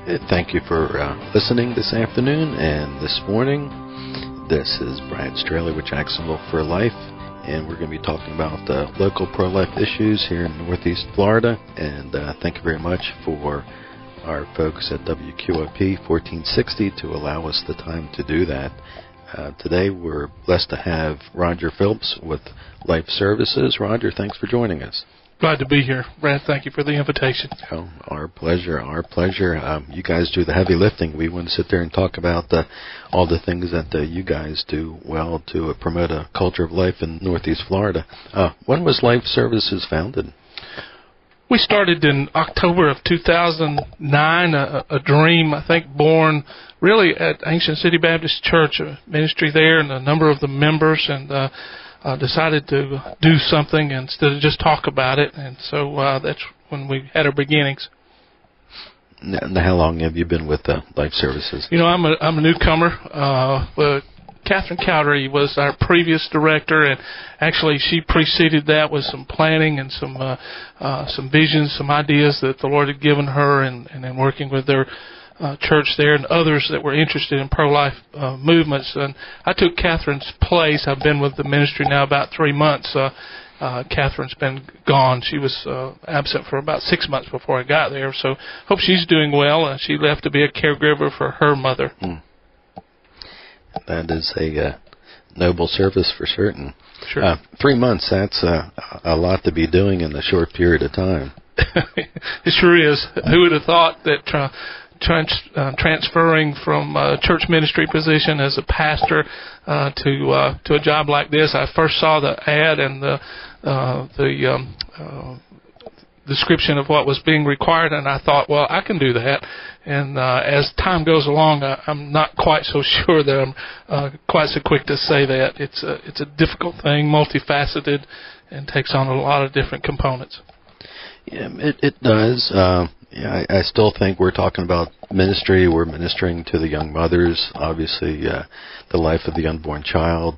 Thank you for listening this afternoon and this morning. This is Brad Straley with Jacksonville for Life, and we're going to be talking about local pro-life issues here in Northeast Florida. And thank you very much for our folks at WQOP 1460 to allow us the time to do that. Today we're blessed to have Roger Phillips with Life Services. Roger, thanks for joining us. Glad to be here, Brad. Thank you for the invitation. Oh, our pleasure, our pleasure. You guys do the heavy lifting. We want to sit there and talk about all the things that you guys do well to promote a culture of life in Northeast Florida. When was Life Services founded? We started in October of 2009, a dream, I think, born really at Ancient City Baptist Church, a ministry there, and a number of the members, and decided to do something instead of just talk about it. And so that's when we had our beginnings. Now, how long have you been with Life Services? You know, I'm a newcomer. Catherine Cowdery was our previous director, and actually she preceded that with some planning and some visions, some ideas that the Lord had given her, and in working with their church there and others that were interested in pro-life movements. And I took Catherine's place. I've been with the ministry now about 3 months. Catherine's been gone. She was absent for about 6 months before I got there, so hope she's doing well. She left to be a caregiver for her mother. That is a noble service for certain. Sure. 3 months, that's a lot to be doing in a short period of time. It sure is. Who would have thought that transferring from a church ministry position as a pastor to a job like this? I first saw the ad and the description of what was being required, and I thought, well, I can do that. And as time goes along, I'm not quite so sure that I'm quite so quick to say that. It's a difficult thing, multifaceted, and takes on a lot of different components. Yeah, it does. I still think we're talking about ministry. We're ministering to the young mothers. Obviously, the life of the unborn child.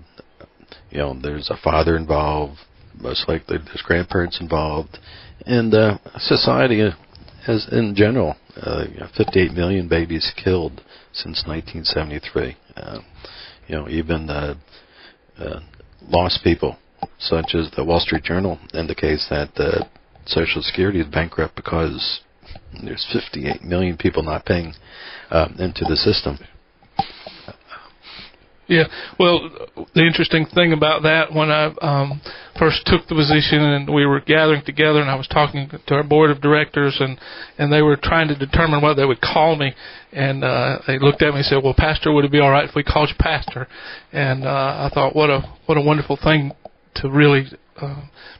You know, there's a father involved. Most likely, there's grandparents involved, and society as in general. 58 million babies killed since 1973. Even lost people, such as the Wall Street Journal indicates that Social Security is bankrupt because there's 58 million people not paying into the system. Yeah, well, the interesting thing about that, when I first took the position and we were gathering together and I was talking to our board of directors, and they were trying to determine whether they would call me, and they looked at me and said, well, Pastor, would it be all right if we called you Pastor? And I thought, what a wonderful thing to really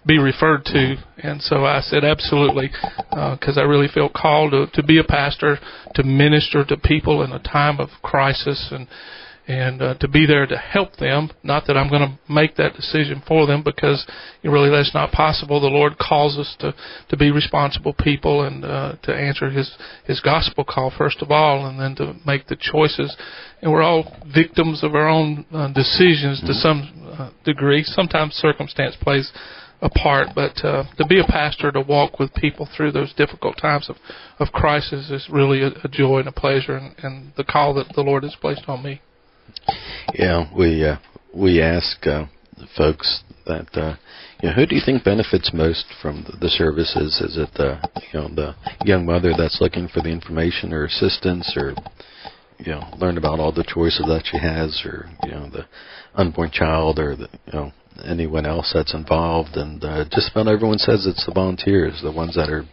be referred to. And so I said absolutely, because I really feel called to be a pastor, to minister to people in a time of crisis, and to be there to help them. Not that I'm going to make that decision for them, because really that's not possible. The Lord calls us to be responsible people and to answer His gospel call first of all, and then to make the choices. And we're all victims of our own decisions to some degree. Sometimes circumstance plays a part, but to be a pastor, to walk with people through those difficult times of crisis is really a joy and a pleasure, and the call that the Lord has placed on me. Yeah, we ask folks that who do you think benefits most from the services? Is it the young mother that's looking for the information or assistance, or learn about all the choices that she has, or the unborn child, or anyone else that's involved? And just about everyone says it's the volunteers, the ones that are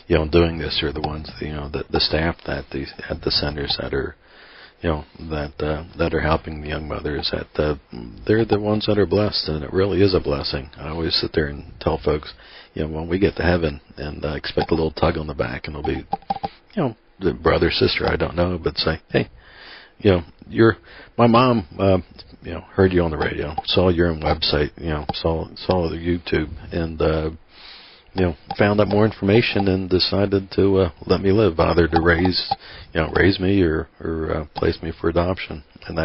doing this, or the ones the staff at the centers that are that are helping the young mothers. That they're the ones that are blessed, and it really is a blessing. I always sit there and tell folks, when we get to heaven, and I expect a little tug on the back, and it'll be, the brother, sister, I don't know, but say, hey, my mom, heard you on the radio, saw your website, saw the YouTube, and found out more information and decided to let me live, either to raise me or place me for adoption. And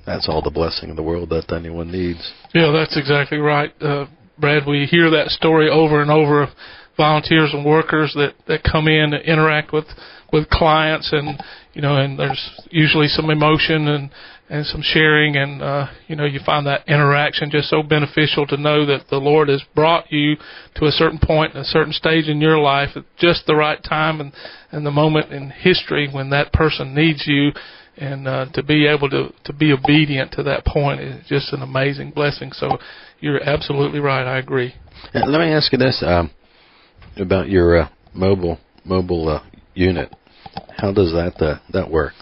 that's all the blessing in the world that anyone needs. Yeah, that's exactly right. Brad, we hear that story over and over of volunteers and workers that come in and interact with clients, and and there's usually some emotion and some sharing, and you find that interaction just so beneficial to know that the Lord has brought you to a certain point, a certain stage in your life at just the right time and the moment in history when that person needs you, and to be able to be obedient to that point is just an amazing blessing. So you're absolutely right. I agree. Let me ask you this about your mobile unit. How does that work?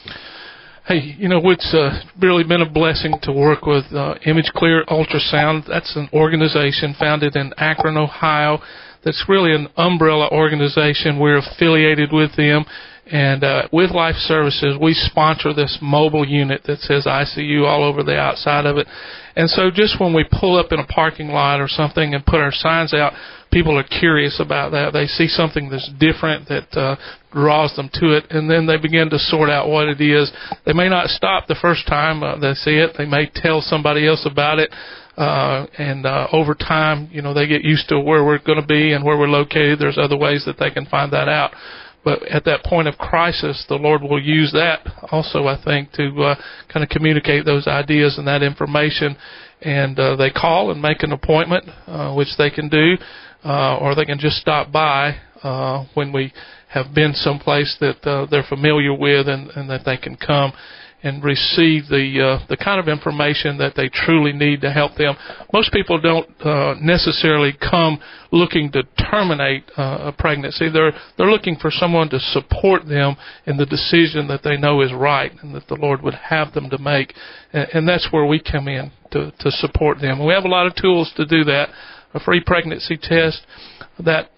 Hey, it's really been a blessing to work with Image Clear Ultrasound. That's an organization founded in Akron, Ohio. That's really an umbrella organization. We're affiliated with them. And with Life Services, we sponsor this mobile unit that says ICU all over the outside of it. And so just when we pull up in a parking lot or something and put our signs out, people are curious about that. They see something that's different that draws them to it, and then they begin to sort out what it is. They may not stop the first time they see it. They may tell somebody else about it. And over time, they get used to where we're going to be and where we're located. There's other ways that they can find that out. But at that point of crisis, the Lord will use that also, I think, to kind of communicate those ideas and that information. And they call and make an appointment, which they can do, or they can just stop by when we have been someplace that they're familiar with, and that they can come and receive the kind of information that they truly need to help them. Most people don't necessarily come looking to terminate a pregnancy. They're looking for someone to support them in the decision that they know is right and that the Lord would have them to make. And that's where we come in to support them. And we have a lot of tools to do that. A free pregnancy test, that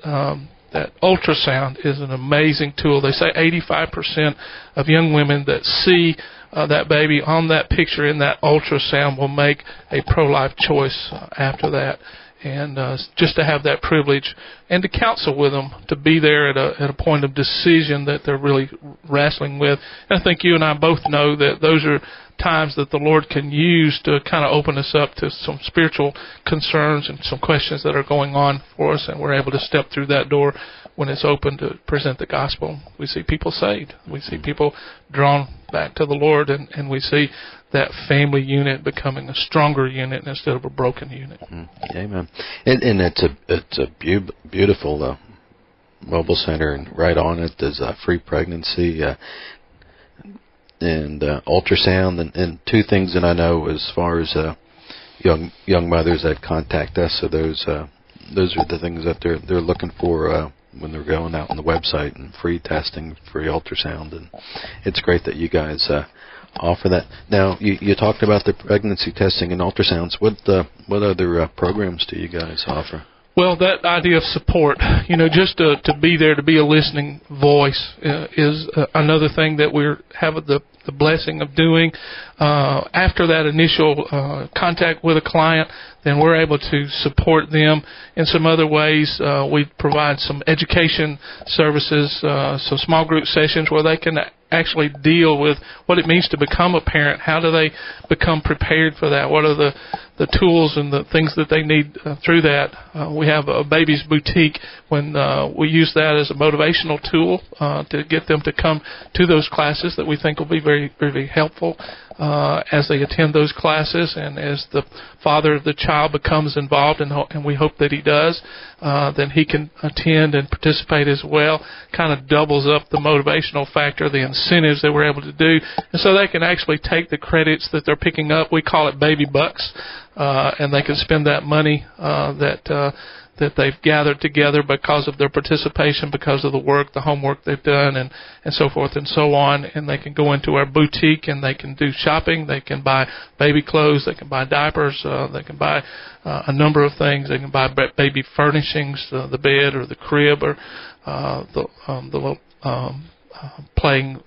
ultrasound is an amazing tool. They say 85% of young women that see that baby on that picture in that ultrasound will make a pro-life choice after that. And just to have that privilege and to counsel with them, to be there at a point of decision that they're really wrestling with. And I think you and I both know that those are times that the Lord can use to kind of open us up to some spiritual concerns and some questions that are going on for us, and we're able to step through that door when it's open to present the gospel. We see people saved. We see people drawn back to the Lord, and we see that family unit becoming a stronger unit instead of a broken unit. Amen. And it's a beautiful mobile center, and right on it is free pregnancy and ultrasound, and two things that I know as far as young mothers that contact us. So those are the things that they're looking for when they're going out on the website, and free testing, free ultrasound, and it's great that you guys offer that. Now, you talked about the pregnancy testing and ultrasounds. What other programs do you guys offer? Well, that idea of support, just to be there, to be a listening voice is another thing that we have the blessing of doing. After that initial contact with a client, then we're able to support them in some other ways. We provide some education services, some small group sessions where they can actually deal with what it means to become a parent. How do they become prepared for that? What are the tools and the things that they need through that? We have a baby's boutique when we use that as a motivational tool to get them to come to those classes that we think will be very, very helpful as they attend those classes, and as the father of the child becomes involved, and we hope that he does, then he can attend and participate as well. Kind of doubles up the motivational factor, the incentives that we're able to do, and so they can actually take the credits that they're picking up. We call it baby bucks, and they can spend that money that they've gathered together because of their participation, because of the work, the homework they've done, and so forth and so on. And they can go into our boutique and they can do shopping. They can buy baby clothes. They can buy diapers. They can buy a number of things. They can buy baby furnishings, the bed or the crib, or the little playing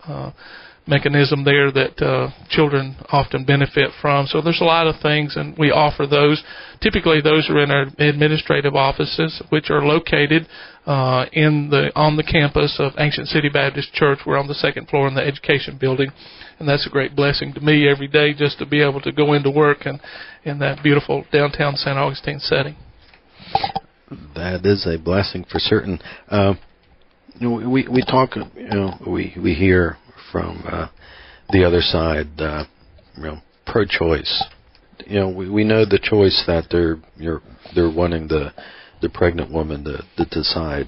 mechanism there that children often benefit from. So there's a lot of things, and we offer those. Typically, those are in our administrative offices, which are located on the campus of Ancient City Baptist Church. We're on the second floor in the education building, and that's a great blessing to me every day, just to be able to go into work and in that beautiful downtown St. Augustine setting. That is a blessing for certain. We talk, we hear from the other side, pro-choice. We know the choice that they're wanting the pregnant woman to decide.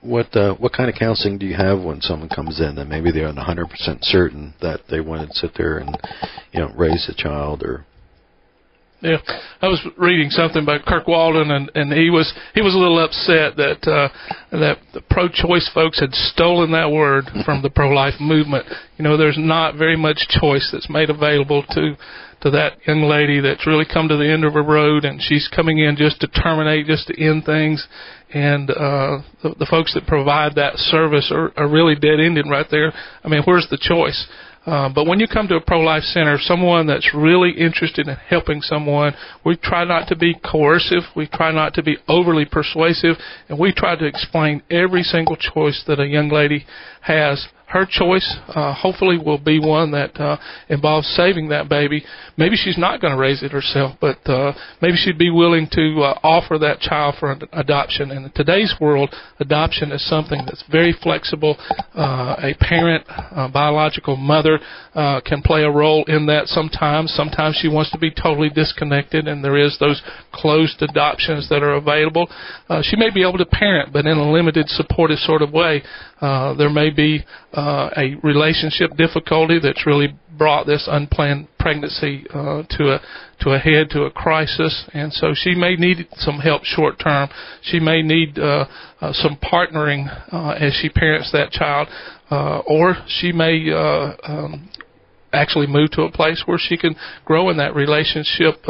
What kind of counseling do you have when someone comes in and maybe they're 100% certain that they want to sit there and raise a child? Or yeah, I was reading something by Kirk Walden, and he was a little upset that the pro-choice folks had stolen that word from the pro-life movement. There's not very much choice that's made available to that young lady that's really come to the end of her road, and she's coming in just to terminate, just to end things. And the folks that provide that service are really dead-ended right there. I mean, where's the choice? But when you come to a pro-life center, someone that's really interested in helping someone, we try not to be coercive, we try not to be overly persuasive, and we try to explain every single choice that a young lady has. Her choice hopefully will be one that involves saving that baby. Maybe she's not going to raise it herself, but maybe she'd be willing to offer that child for adoption. And in today's world, adoption is something that's very flexible. A parent, a biological mother can play a role in that sometimes. Sometimes she wants to be totally disconnected, and there is those closed adoptions that are available. She may be able to parent, but in a limited, supportive sort of way. There may be a relationship difficulty that's really brought this unplanned pregnancy to a head, to a crisis, and so she may need some help short term. She may need some partnering as she parents that child, or she may actually move to a place where she can grow in that relationship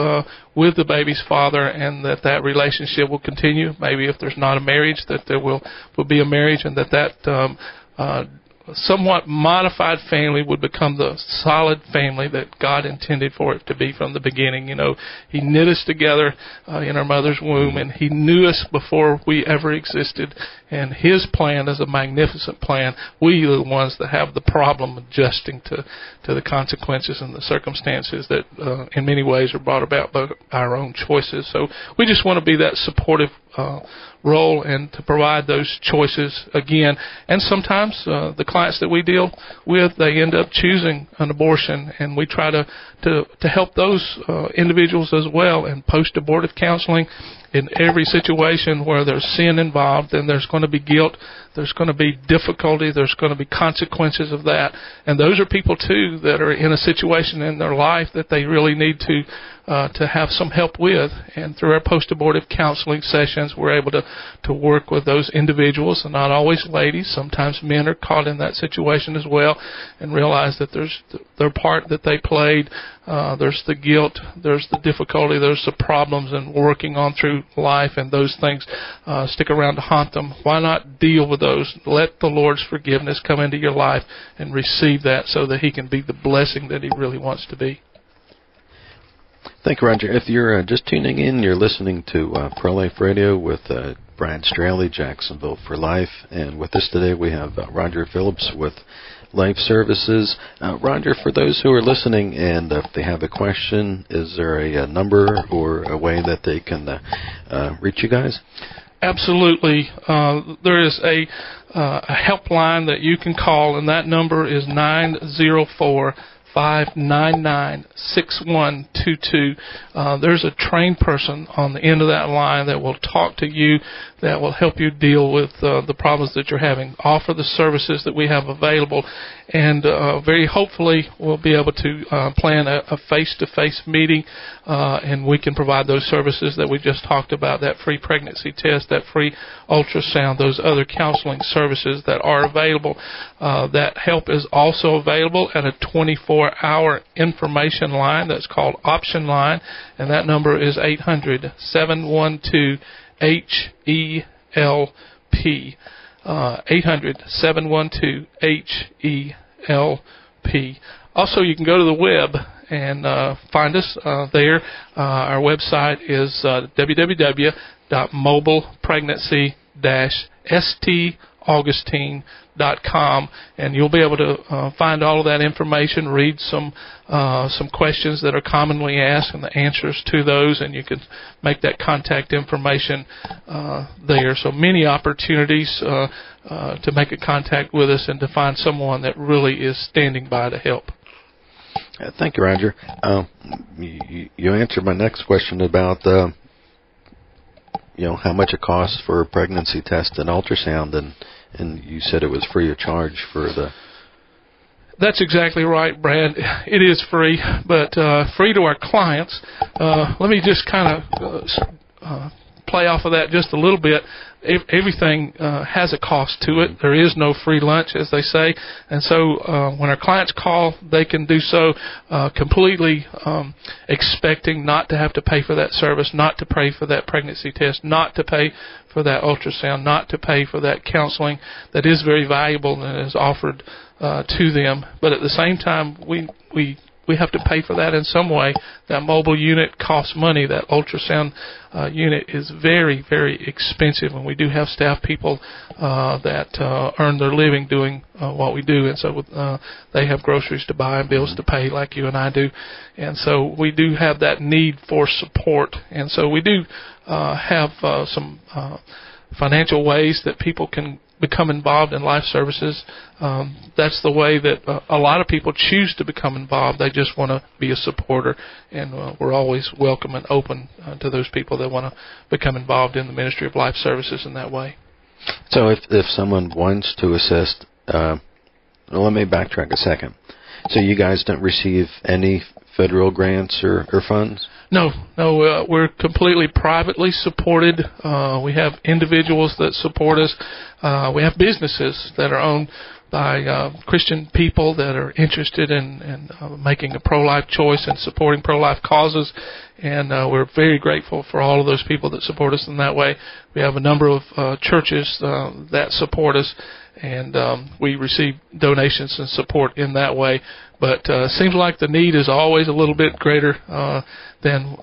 with the baby's father, and that relationship will continue. Maybe if there's not a marriage, that there will be a marriage, and that somewhat modified family would become the solid family that God intended for it to be from the beginning. He knit us together in our mother's womb, and He knew us before we ever existed, and His plan is a magnificent plan. We are the ones that have the problem adjusting to the consequences and the circumstances that in many ways are brought about by our own choices. So we just want to be that supportive role and to provide those choices again. And sometimes the clients that we deal with, they end up choosing an abortion, and we try to help those individuals as well. And post-abortive counseling, in every situation where there's sin involved, then there's going to be guilt, there's going to be difficulty, there's going to be consequences of that. And those are people, too, that are in a situation in their life that they really need to have some help with. And through our post-abortive counseling sessions, we're able to work with those individuals, and not always ladies. Sometimes men are caught in that situation as well, and realize that there's their part that they played. There's the guilt, there's the difficulty, there's the problems in working on through life, and those things stick around to haunt them. Why not deal with those? Let the Lord's forgiveness come into your life and receive that so that He can be the blessing that He really wants to be. Thank you, Roger. If you're just tuning in, you're listening to Pro-Life Radio with Brad Straley, Jacksonville for Life. And with us today we have Roger Phillips with Life Services. Roger, for those who are listening and if they have a question, is there a number or a way that they can reach you guys? Absolutely. There is a helpline that you can call, and that number is 904-599-6122. There's a trained person on the end of that line that will talk to you, that will help you deal with the problems that you're having, offer the services that we have available, and very hopefully we'll be able to plan a face-to-face meeting, and we can provide those services that we just talked about, that free pregnancy test, that free ultrasound, those other counseling services that are available. That help is also available at a 24-hour information line that's called Option Line, and that number is 800-712-HELP. 800-712-HELP. Also, you can go to the web and find us there. Our website is www.mobilepregnancy-STRLC.com. Augustine.com, and you'll be able to find all of that information, read some questions that are commonly asked and the answers to those, and you can make that contact information there. So many opportunities to make a contact with us and to find someone that really is standing by to help. Thank you, Roger. You answered my next question about how much it costs for a pregnancy test and ultrasound, and you said it was free of charge for the... That's exactly right, Brad. It is free, but free to our clients. Let me just kind of play off of that just a little bit. Everything has a cost to it. There is no free lunch, as they say. And so when our clients call, they can do so completely expecting not to have to pay for that service, not to pay for that pregnancy test, not to pay for that ultrasound, not to pay for that counseling that is very valuable and is offered to them. But at the same time, we have to pay for that in some way. That mobile unit costs money. That ultrasound unit is very, very expensive, and we do have staff people that earn their living doing what we do, and so they have groceries to buy and bills to pay like you and I do, and so we do have that need for support, and so we do have some financial ways that people can become involved in life services. That's the way that a lot of people choose to become involved. They just want to be a supporter, and we're always welcome and open to those people that want to become involved in the ministry of life services in that way. So if someone wants to assist, let me backtrack a second. So you guys don't receive any federal grants or funds? No, we're completely privately supported. We have individuals that support us. We have businesses that are owned by Christian people that are interested in making a pro-life choice and supporting pro-life causes. And we're very grateful for all of those people that support us in that way. We have a number of churches that support us, and we receive donations and support in that way. But it seems like the need is always a little bit greater than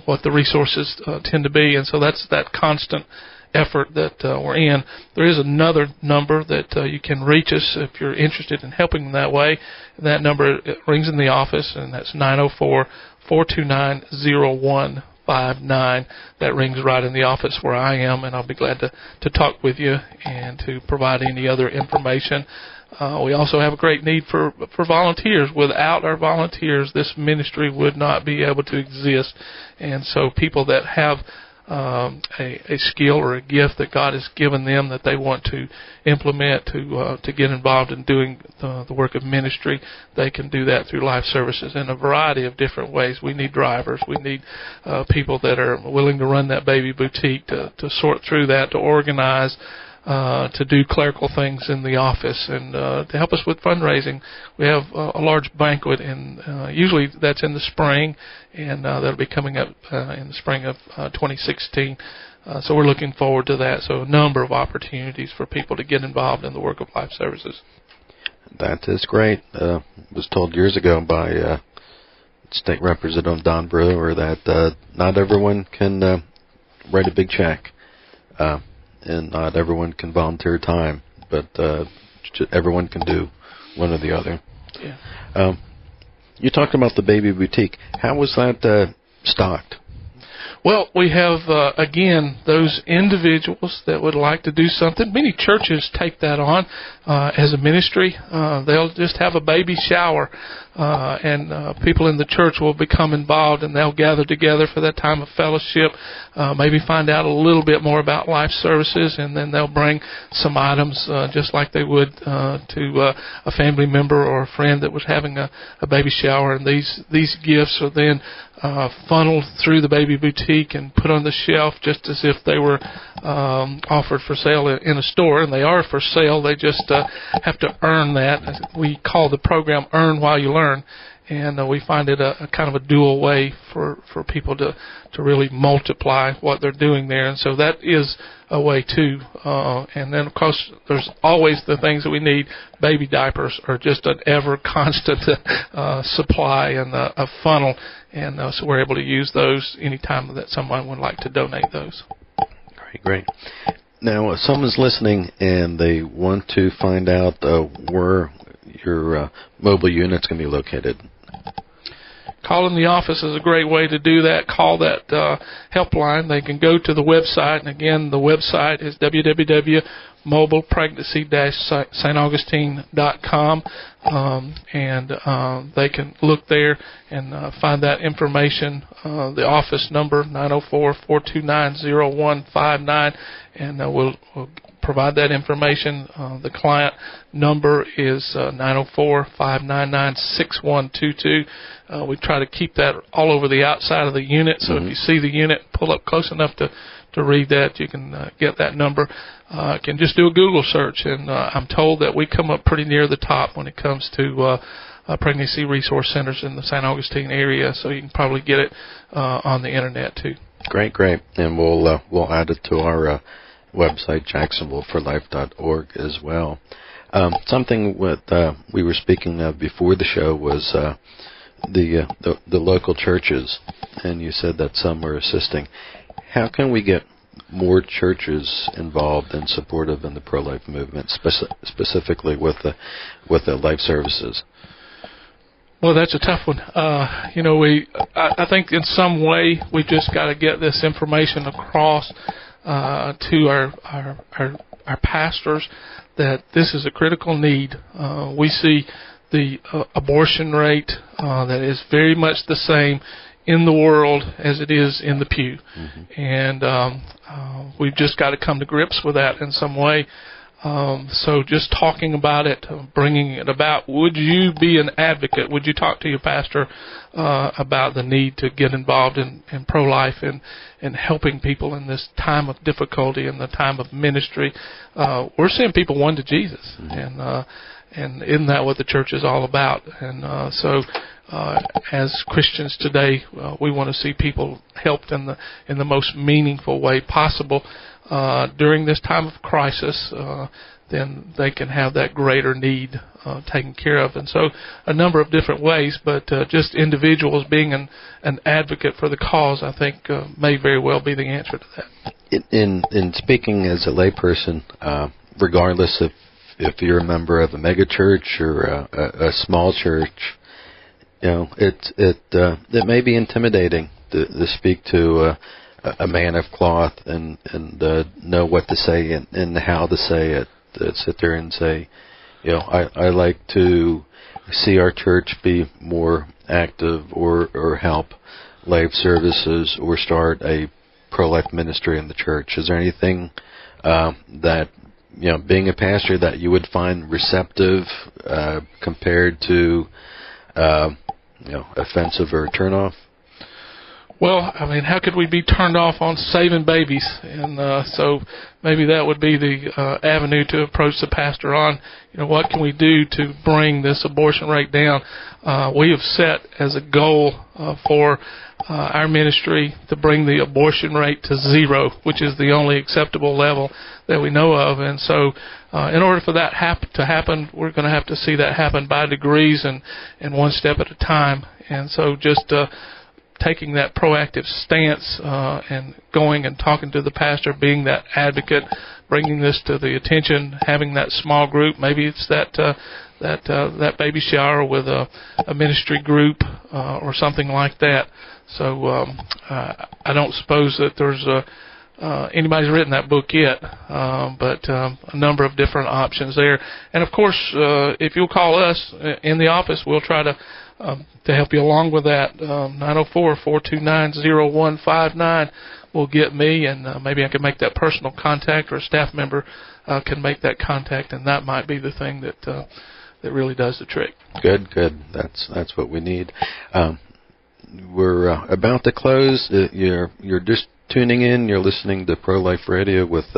what the resources tend to be, and so that's that constant effort that we're in. There is another number that you can reach us if you're interested in helping in that way. That number rings in the office, and that's 904-429-0159. That rings right in the office where I am, and I'll be glad to talk with you and to provide any other information. We also have a great need for volunteers. Without our volunteers, this ministry would not be able to exist. And so people that have a skill or a gift that God has given them that they want to implement to get involved in doing the work of ministry, they can do that through life services in a variety of different ways. We need drivers. We need people that are willing to run that baby boutique, to sort through that, to organize, to do clerical things in the office, and to help us with fundraising. We have a large banquet, and usually that's in the spring, and that'll be coming up in the spring of 2016. So we're looking forward to that. So a number of opportunities for people to get involved in the work of life services. That is great. Was told years ago by State Representative Don Brewer that not everyone can write a big check. And not everyone can volunteer time, but everyone can do one or the other. Yeah. You talked about the baby boutique. How was that stocked? Well, we have, again, those individuals that would like to do something. Many churches take that on as a ministry. They'll just have a baby shower, and people in the church will become involved, and they'll gather together for that time of fellowship, maybe find out a little bit more about life services, and then they'll bring some items just like they would to a family member or a friend that was having a baby shower, and these gifts are then funneled through the baby boutique and put on the shelf just as if they were offered for sale in a store, and they are for sale. They just have to earn that. We call the program Earn While You Learn, and we find it a kind of a dual way for people to really multiply what they're doing there, and so that is a way too. And then of course there's always the things that we need. Baby diapers are just an ever constant supply and a funnel, and so we're able to use those anytime that someone would like to donate those. Great. Now, if someone's listening and they want to find out where your mobile unit's going to be located. Calling the office is a great way to do that. Call that helpline. They can go to the website, and again, the website is www.mobilepregnancy-staugustine.com, and they can look there and find that information. The office number 904-429-0159, and we'll provide that information. The client number is 904-599-6122. We try to keep that all over the outside of the unit, so if you see the unit, pull up close enough to read that, you can get that number. You can just do a Google search, and I'm told that we come up pretty near the top when it comes to pregnancy resource centers in the St. Augustine area, so you can probably get it on the internet too. Great. And we'll add it to our website, jacksonvilleforlife.org, as well. Something we were speaking of before the show was the local churches, and you said that some are assisting. How can we get more churches involved and supportive in the pro-life movement, specifically with the life services? Well, that's a tough one. I think in some way we've just got to get this information across to our pastors that this is a critical need. We see the abortion rate that is very much the same in the world as it is in the pew. And we've just got to come to grips with that in some way. So just talking about it, bringing it about. Would you be an advocate? Would you talk to your pastor about the need to get involved in pro-life and helping people in this time of difficulty and the time of ministry? We're seeing people won to Jesus, and isn't that what the church is all about? And so as Christians today, we want to see people helped in the most meaningful way possible. During this time of crisis, then they can have that greater need taken care of. And so a number of different ways, but just individuals being an advocate for the cause, I think, may very well be the answer to that. In speaking as a layperson, regardless if you're a member of a mega church or a small church, it may be intimidating to speak to a man of cloth and know what to say and how to say it. Sit there and say, I like to see our church be more active or help life services or start a pro-life ministry in the church. Is there anything that, being a pastor, that you would find receptive compared to, offensive or turnoff? Well, how could we be turned off on saving babies? And so maybe that would be the avenue to approach the pastor on. What can we do to bring this abortion rate down? We have set as a goal for our ministry to bring the abortion rate to 0, which is the only acceptable level that we know of. And so in order for that to happen, we're going to have to see that happen by degrees and one step at a time. And so just taking that proactive stance and going and talking to the pastor, being that advocate, bringing this to the attention, having that small group. Maybe it's that baby shower with a ministry group or something like that. So I don't suppose that there's anybody's written that book yet, but a number of different options there. And of course, if you'll call us in the office, we'll try to help you along with that. 904-429-0159 will get me, and maybe I can make that personal contact, or a staff member can make that contact, and that might be the thing that really does the trick. Good. That's what we need. We're about to close. You're just tuning in. You're listening to Pro-Life Radio with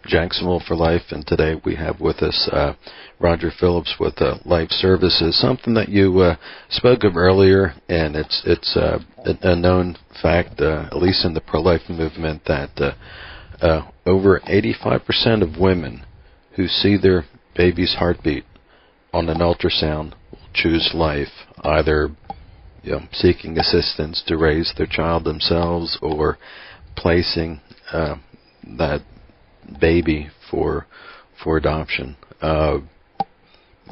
Jacksonville for Life, and today we have with us Roger Phillips with Life Services. Something that you spoke of earlier, and it's a known fact, at least in the pro-life movement, that over 85% of women who see their baby's heartbeat on an ultrasound will choose life, either seeking assistance to raise their child themselves or placing that baby for adoption.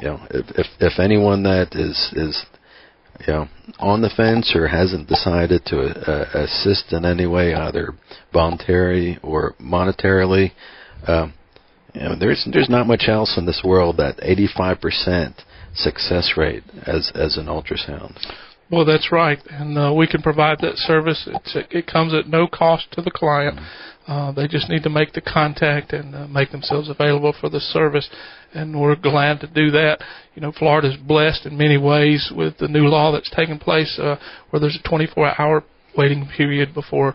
If anyone that is on the fence or hasn't decided to assist in any way, either voluntary or monetarily, there's not much else in this world that 85% success rate as an ultrasound. Well, that's right, and we can provide that service. It comes at no cost to the client. They just need to make the contact and make themselves available for the service, and we're glad to do that. Florida's blessed in many ways with the new law that's taken place, where there's a 24-hour waiting period before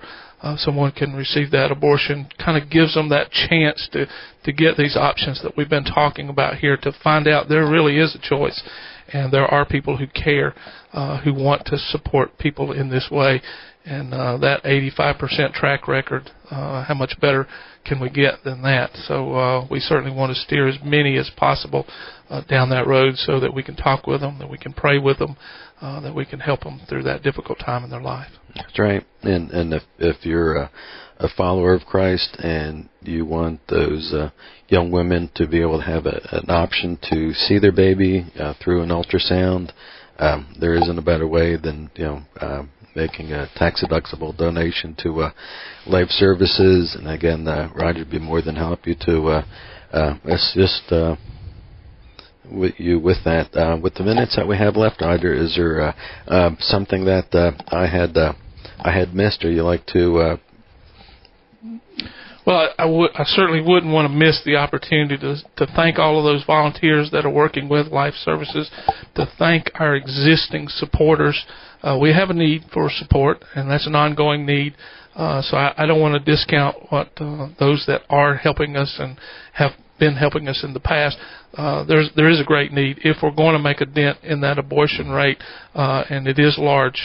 someone can receive that abortion. Kind of gives them that chance to get these options that we've been talking about here, to find out there really is a choice. And there are people who care, who want to support people in this way. And that 85% track record, how much better can we get than that? So we certainly want to steer as many as possible down that road, so that we can talk with them, that we can pray with them, that we can help them through that difficult time in their life. That's right. And if you're a follower of Christ and you want those young women to be able to have an option to see their baby through an ultrasound, there isn't a better way than making a tax-deductible donation to Life Services. And again, Roger would be more than happy to assist with you with that. With the minutes that we have left, Roger, is there something that I had missed, or you like to? Well, I certainly wouldn't want to miss the opportunity to thank all of those volunteers that are working with Life Services, to thank our existing supporters. We have a need for support, and that's an ongoing need. So I don't want to discount what those that are helping us and have been helping us in the past. There is a great need. If we're going to make a dent in that abortion rate, and it is large,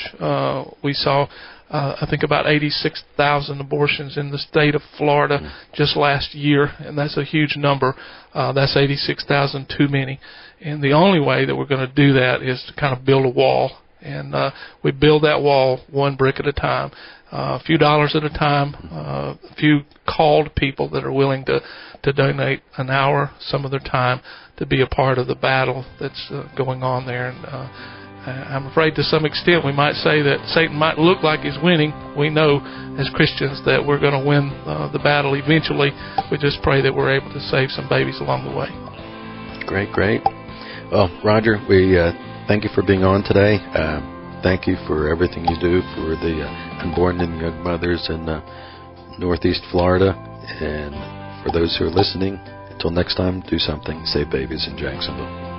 we saw I think about 86,000 abortions in the state of Florida just last year, and that's a huge number. That's 86,000 too many. And the only way that we're going to do that is to kind of build a wall. And we build that wall one brick at a time, a few dollars at a time, a few called people that are willing to donate an hour, some of their time, to be a part of the battle that's going on there. And I'm afraid to some extent we might say that Satan might look like he's winning. We know as Christians that we're going to win the battle eventually. We just pray that we're able to save some babies along the way. Great. Well, Roger, we thank you for being on today. Thank you for everything you do for the unborn and young mothers in Northeast Florida. And for those who are listening, until next time, do something. Save babies in Jacksonville.